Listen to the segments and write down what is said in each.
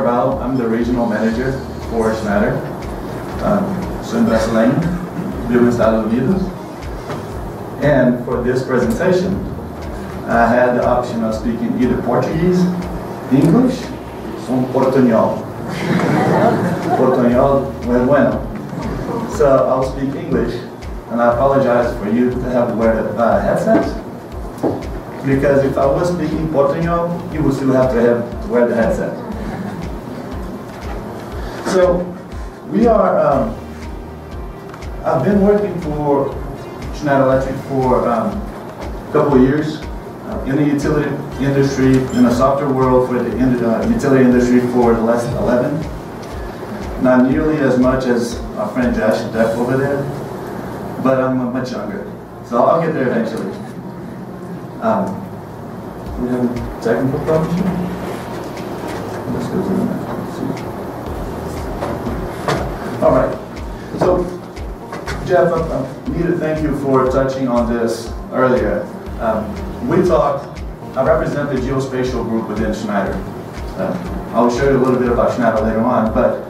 Carvalho. I'm the regional manager for Schneider. Sou brasileiro, vivo nos Estados Unidos. And for this presentation, I had the option of speaking either Portuguese, English, or Portuñol. Portuñol muy bueno. So I'll speak English, and I apologize for you to have to wear the headset, because if I was speaking Portuñol, you would still have to wear the headset. So we are, I've been working for Schneider Electric for a couple of years in the utility industry, in the software world for the utility industry for the last 11. Not nearly as much as our friend Josh Depp over there, but I'm much younger. So I'll get there eventually. We have a technical problem here? Let's go to the next one. All right. So, Jeff, I need to thank you for touching on this earlier. I represent the geospatial group within Schneider. I'll show you a little bit about Schneider later on, but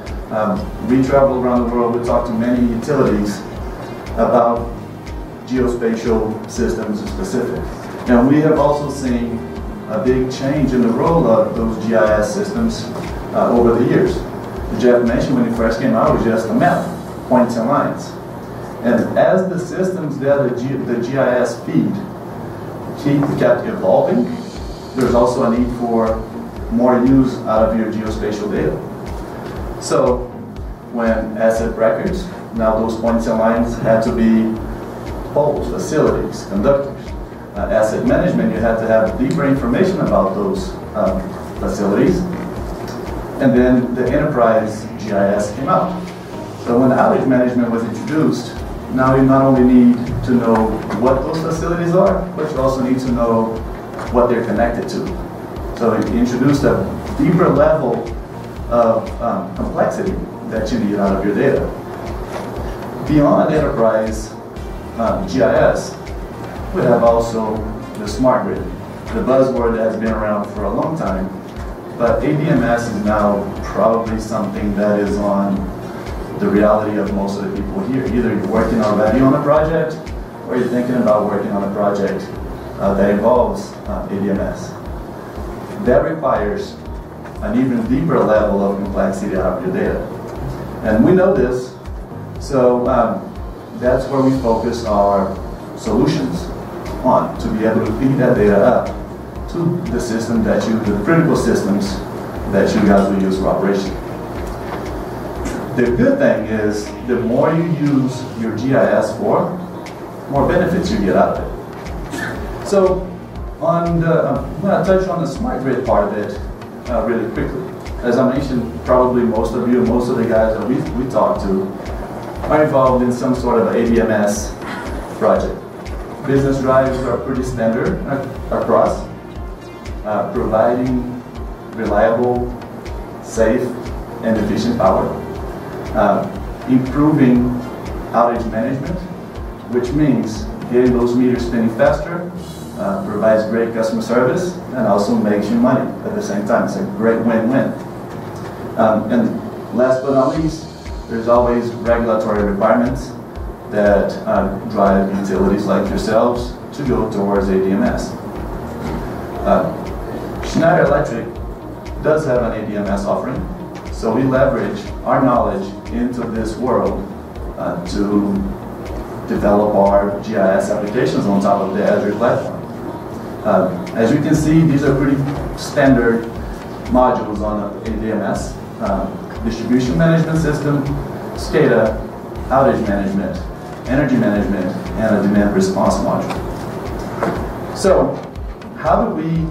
we travel around the world, we talk to many utilities about geospatial systems specific. And we have also seen a big change in the role of those GIS systems over the years. Jeff mentioned when he first came out, it was just a map, points and lines. And as the systems that the GIS feed kept evolving, there's also a need for more use out of your geospatial data. So when asset records, now those points and lines had to be poles, facilities, conductors. Asset management, you had to have deeper information about those facilities. And then the enterprise GIS came out. So when outage management was introduced, now you not only need to know what those facilities are, but you also need to know what they're connected to. So it introduced a deeper level of complexity that you need out of your data. Beyond enterprise GIS, we have also the smart grid, the buzzword that has been around for a long time. But ADMS is now probably something that is on the reality of most of the people here. Either you're working already on a project, or you're thinking about working on a project that involves ADMS. That requires an even deeper level of complexity out of your data. And we know this, so that's where we focus our solutions on, to be able to feed that data up to the system that the critical systems that you guys will use for operation. The good thing is, the more you use your GIS for, more benefits you get out of it. So, I'm going to touch on the smart grid part of it really quickly. As I mentioned, probably most of you, most of the guys that we talk to are involved in some sort of ADMS project. Business drives are pretty standard across, providing reliable, safe, and efficient power. Improving outage management, which means getting those meters spinning faster, provides great customer service, and also makes you money at the same time. It's a great win-win. And last but not least, there's always regulatory requirements that drive utilities like yourselves to go towards ADMS. Schneider Electric does have an ADMS offering, so we leverage our knowledge into this world to develop our GIS applications on top of the Azure platform. As you can see, these are pretty standard modules on the ADMS. Distribution management system, SCADA, outage management, energy management, and a demand response module. So, how do we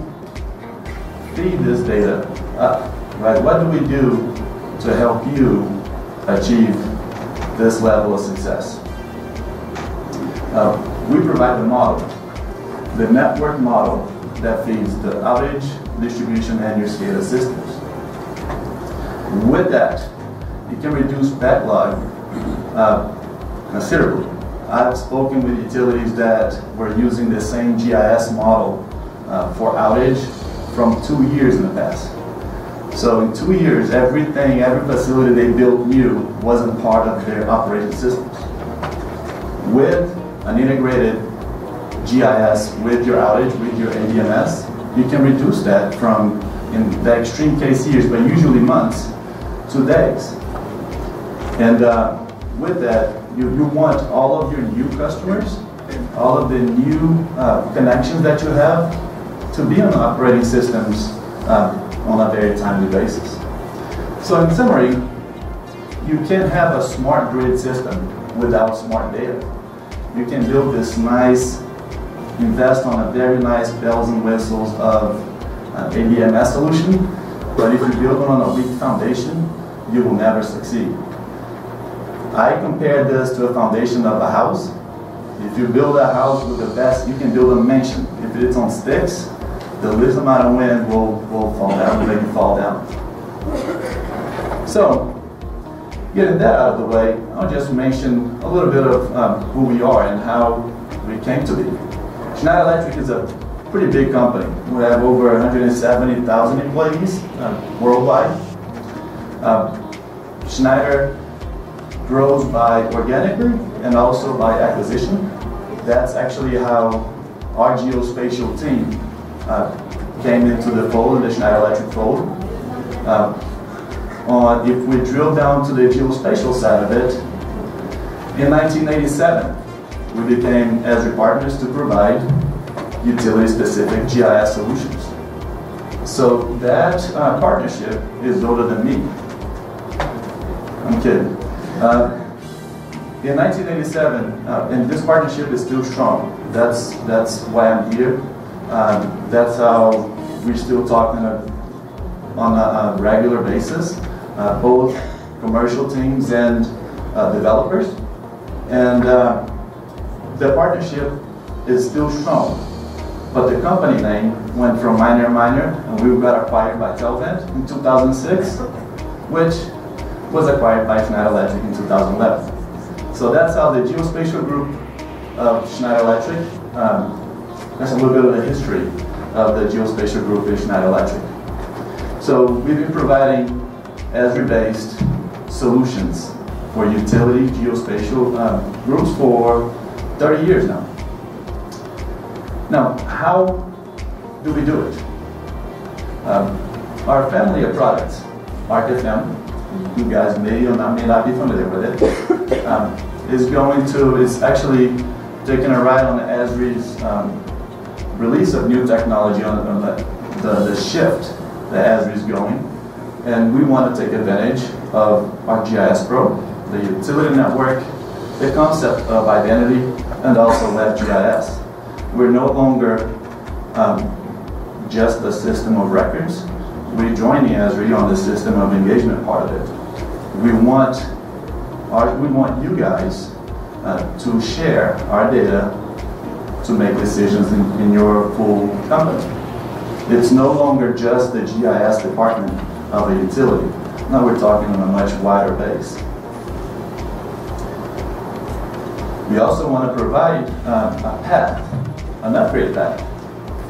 feed this data up? Right? What do we do to help you achieve this level of success? We provide the model, the network model that feeds the outage, distribution, and your SCADA systems. With that, it can reduce backlog considerably. I've spoken with utilities that were using the same GIS model for outage from 2 years in the past. So in 2 years, everything, every facility they built new wasn't part of their operating systems. With an integrated GIS with your outage, with your ADMS, you can reduce that from, in the extreme case, years, but usually months, to days. And with that, you want all of your new customers, all of the new connections that you have to be on operating systems on a very timely basis. So in summary, you can have a smart grid system without smart data. You can build this nice, invest on a very nice bells and whistles of ADMS solution, but if you build it on a weak foundation, you will never succeed. I compare this to a foundation of a house. If you build a house with the best, you can build a mansion. If it's on sticks, the least amount of wind will fall down, will make it fall down. So, getting that out of the way, I'll just mention a little bit of who we are and how we came to be. Schneider Electric is a pretty big company. We have over 170,000 employees worldwide. Schneider grows by organically and also by acquisition. That's actually how our geospatial team came into the fold, the Schneider Electric fold. If we drill down to the geospatial side of it, in 1987, we became Esri partners to provide utility-specific GIS solutions. So that partnership is older than me. I'm kidding. In 1987, and this partnership is still strong. That's why I'm here. That's how we're still talking on a regular basis, both commercial teams and developers. And the partnership is still strong. But the company name went from Miner, and we got acquired by Telvent in 2006, which was acquired by Schneider Electric in 2011. So that's how the geospatial group of Schneider Electric, that's a little bit of the history of the geospatial group in Schneider Electric. So we've been providing Esri-based solutions for utility geospatial groups for 30 years now. Now, how do we do it? Our family of products, ArcFM, you guys may or may not be familiar with it, is actually taking a ride on Esri's release of new technology, on the shift that Esri is going. And we want to take advantage of our GIS Pro, the utility network, the concept of identity, and also WebGIS. We're no longer just a system of records. We're joining Esri on the system of engagement part of it. We want you guys to share our data to make decisions in your full company. It's no longer just the GIS department of a utility. Now we're talking on a much wider base. We also want to provide a path, an upgrade path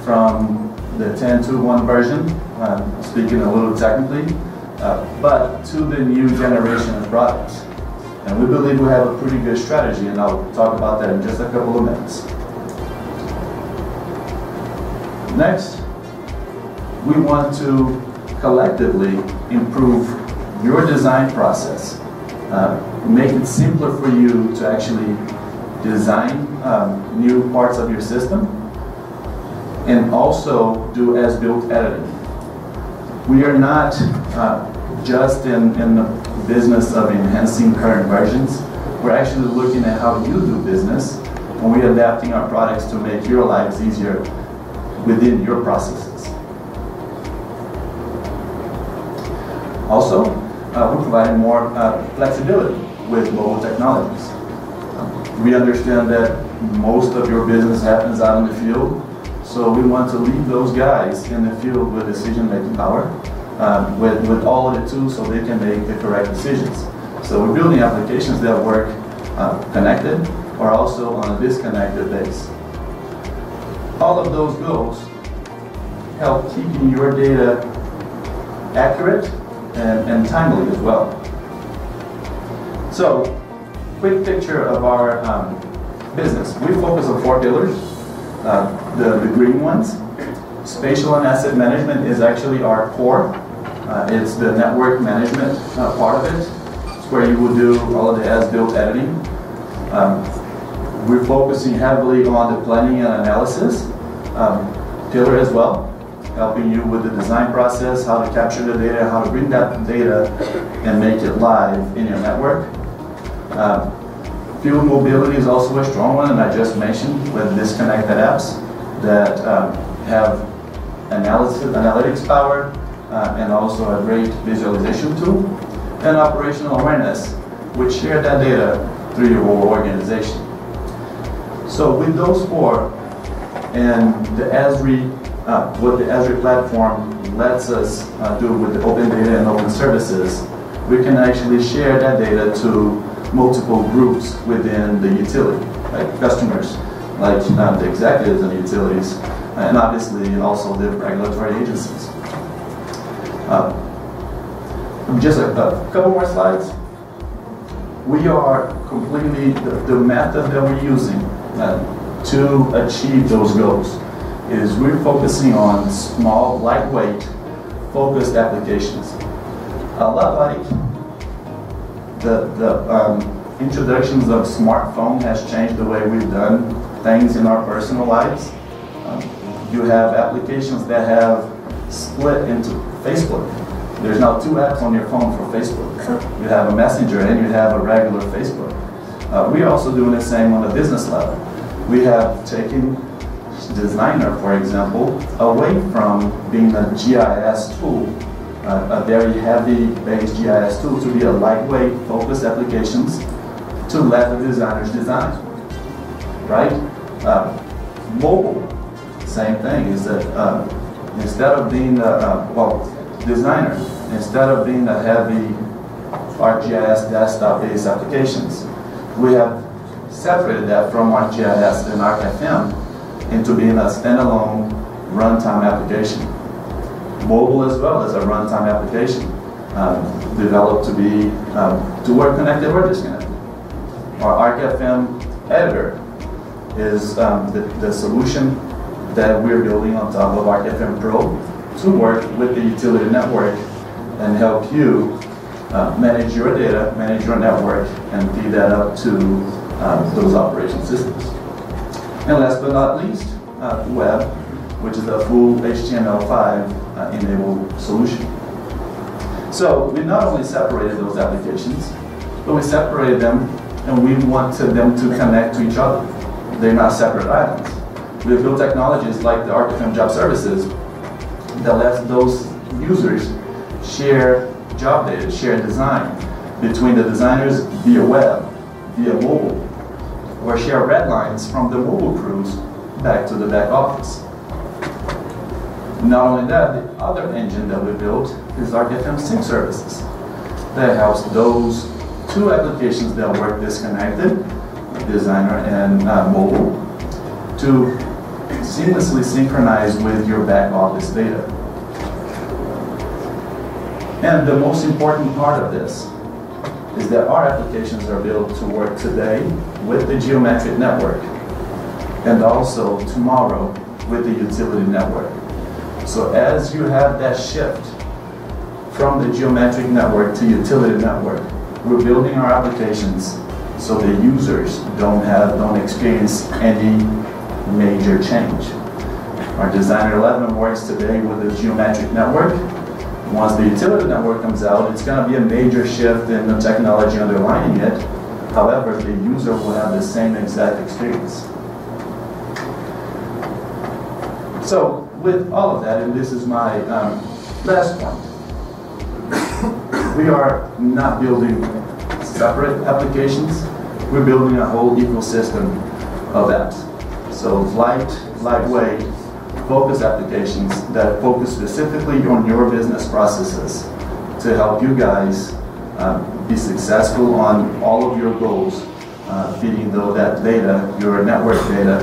from the 10.2.1 version, speaking a little technically, but to the new generation of products. And we believe we have a pretty good strategy, and I'll talk about that in just a couple of minutes. Next, we want to collectively improve your design process, make it simpler for you to actually design new parts of your system, and also do as-built editing. We are not just in the business of enhancing current versions. We're actually looking at how you do business, and we're adapting our products to make your lives easier within your processes. Also, we're providing more flexibility with mobile technologies. We understand that most of your business happens out in the field, so we want to leave those guys in the field with decision-making power, with all of the tools so they can make the correct decisions. So we're building applications that work connected or also on a disconnected base. All of those goals help keeping your data accurate and timely as well. So, quick picture of our business. We focus on 4 pillars. The green ones. Spatial and asset management is actually our core. It's the network management part of it. It's where you will do all of the as-built editing. We're focusing heavily on the planning and analysis pillar as well, helping you with the design process, how to capture the data, how to bring that data and make it live in your network. Field mobility is also a strong one, and I just mentioned with disconnected apps that have analytics power and also a great visualization tool. And operational awareness, which share that data through your whole organization. So with those 4, and the Esri, what the Esri platform lets us do with the open data and open services, we can actually share that data to multiple groups within the utility, like customers, like the executives and utilities, and obviously also the regulatory agencies. Just a couple more slides. We are completely, the method that we're using to achieve those goals is we're focusing on small, lightweight, focused applications. A lot like the introductions of smartphone has changed the way we've done things in our personal lives. You have applications that have split into Facebook. There's now 2 apps on your phone for Facebook. You have a messenger and you have a regular Facebook. We're also doing the same on a business level. We have taken Designer, for example, away from being a GIS tool, a very heavy-based GIS tool, to be a lightweight, focused applications to let the designers design, right? Mobile, same thing, is that instead of being Designer, instead of being a heavy ArcGIS desktop-based applications, we have separated that from ArcGIS and ArcFM into being a standalone runtime application. Mobile as well as a runtime application, developed to be to work connected or disconnected. Our ArcFM editor is the solution that we're building on top of ArcFM Pro to work with the utility network and help you manage your data, manage your network, and feed that up to those operation systems. And last but not least, web, which is a full HTML5 enabled solution. So we not only separated those applications, but we separated them and we wanted them to connect to each other. They're not separate islands. We have built technologies like the ArcFM Job Services that lets those users share job data, share design between the designers via web, via mobile, or share red lines from the mobile crews back to the back office. Not only that, the other engine that we built is ArcFM Sync Services that helps those 2 applications that work disconnected, designer and mobile, to seamlessly synchronize with your back office data. And the most important part of this is that our applications are built to work today with the geometric network and also tomorrow with the utility network. So as you have that shift from the geometric network to utility network, we're building our applications so the users don't experience any major change. Our Designer 11 works today with the geometric network. Once the utility network comes out, it's going to be a major shift in the technology underlying it. However, the user will have the same exact experience. So, with all of that, and this is my last point, we are not building separate applications. We're building a whole ecosystem of apps. So, lightweight, focused applications that focus specifically on your business processes to help you guys be successful on all of your goals, feeding that data, your network data,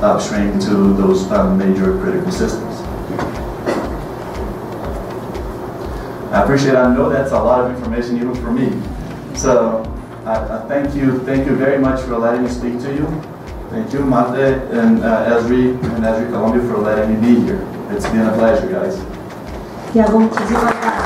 upstream to those major critical systems. I appreciate, I know that's a lot of information even for me. So I thank you very much for letting me speak to you. Thank you, Mate and Esri Colombia, for letting me be here. It's been a pleasure, guys. Thiago, muchísimas gracias.